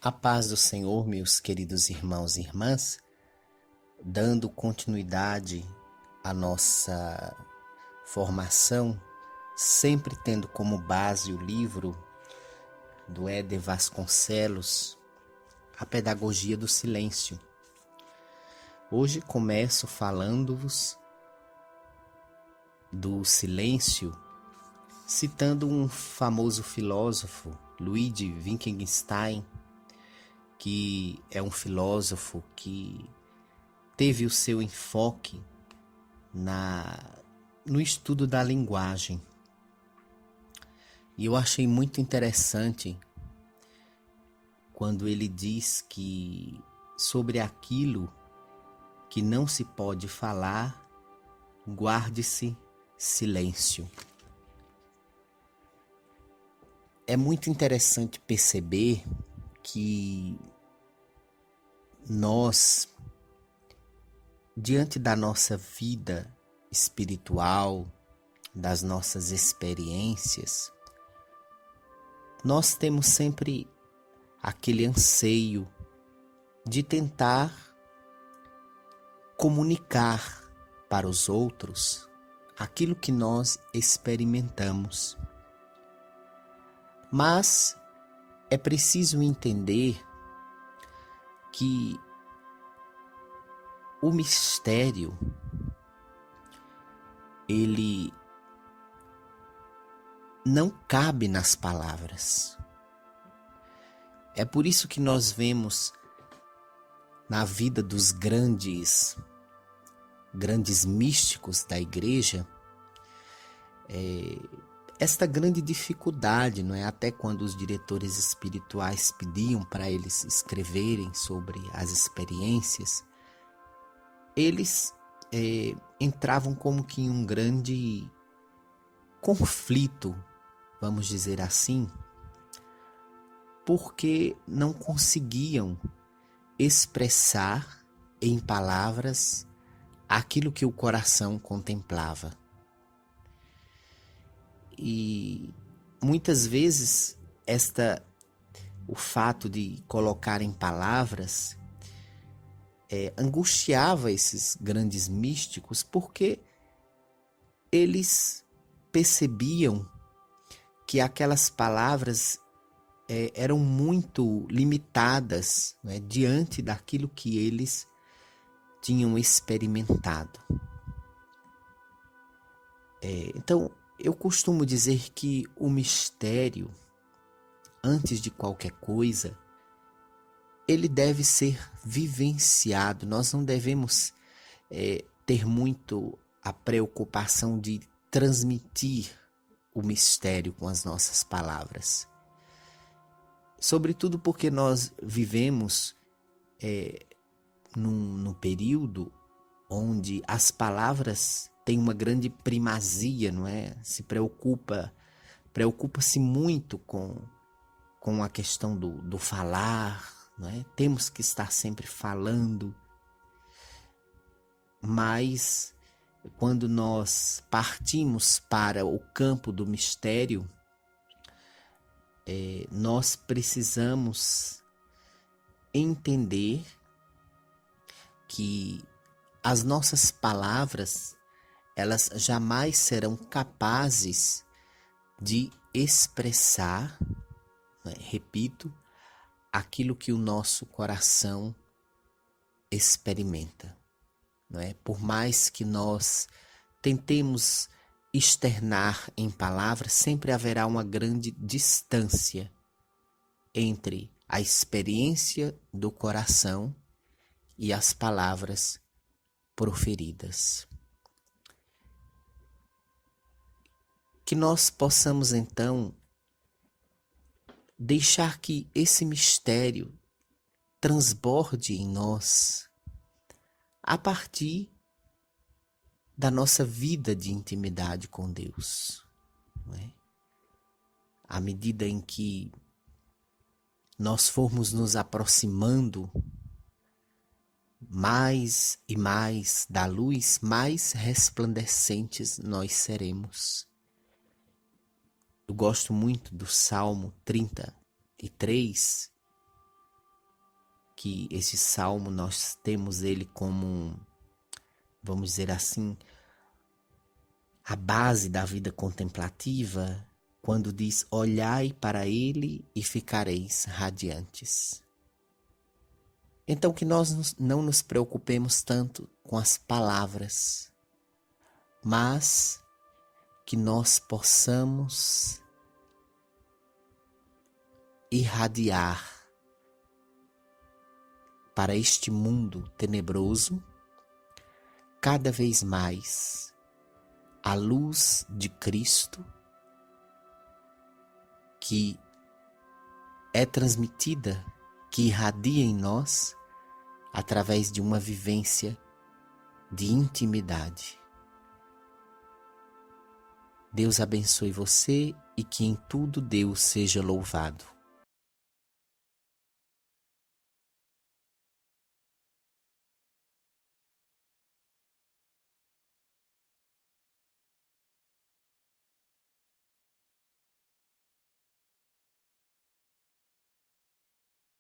A paz do Senhor, meus queridos irmãos e irmãs, dando continuidade à nossa formação, sempre tendo como base o livro do Éder Vasconcelos, A Pedagogia do Silêncio. Hoje começo falando-vos do silêncio, citando um famoso filósofo, Ludwig Wittgenstein, que é um filósofo que teve o seu enfoque no estudo da linguagem. E eu achei muito interessante quando ele diz que sobre aquilo que não se pode falar, guarde-se silêncio. É muito interessante perceber que nós, diante da nossa vida espiritual, das nossas experiências, nós temos sempre aquele anseio de tentar comunicar para os outros aquilo que nós experimentamos. Mas é preciso entender que o mistério, ele não cabe nas palavras. É por isso que nós vemos na vida dos grandes místicos da igreja, esta grande dificuldade, não é? Até quando os diretores espirituais pediam para eles escreverem sobre as experiências, eles entravam como que em um grande conflito, vamos dizer assim, porque não conseguiam expressar em palavras aquilo que o coração contemplava. E muitas vezes o fato de colocar em palavras angustiava esses grandes místicos, porque eles percebiam que aquelas palavras eram muito limitadas, né, diante daquilo que eles tinham experimentado. Então, eu costumo dizer que o mistério, antes de qualquer coisa, ele deve ser vivenciado. Nós não devemos ter muito a preocupação de transmitir o mistério com as nossas palavras. Sobretudo porque nós vivemos num período onde as palavras têm uma grande primazia, não é? Preocupa-se muito com a questão do falar, não é? Temos que estar sempre falando, mas quando nós partimos para o campo do mistério, nós precisamos entender que as nossas palavras, elas jamais serão capazes de expressar, né, repito, aquilo que o nosso coração experimenta, não é? Por mais que nós tentemos externar em palavras, sempre haverá uma grande distância entre a experiência do coração e as palavras proferidas. Que nós possamos então deixar que esse mistério transborde em nós a partir da nossa vida de intimidade com Deus, não é? À medida em que nós formos nos aproximando mais e mais da luz, mais resplandecentes nós seremos. Eu gosto muito do Salmo 33, que esse salmo nós temos ele como, vamos dizer assim, a base da vida contemplativa, quando diz: olhai para ele e ficareis radiantes. Então que nós não nos preocupemos tanto com as palavras, mas que nós possamos irradiar para este mundo tenebroso cada vez mais a luz de Cristo, que é transmitida, que irradia em nós através de uma vivência de intimidade. Deus abençoe você e que em tudo Deus seja louvado.